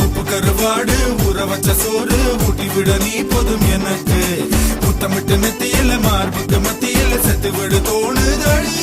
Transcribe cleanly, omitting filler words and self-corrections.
உப்பு கருவாடு ஊற வச்ச சோறு ஊட்டி விட நீ போதும் எனக்கு முத்தமிட்டு நெத்தியில மார்புக்கு மத்தியில செத்து விடு தோணுதடி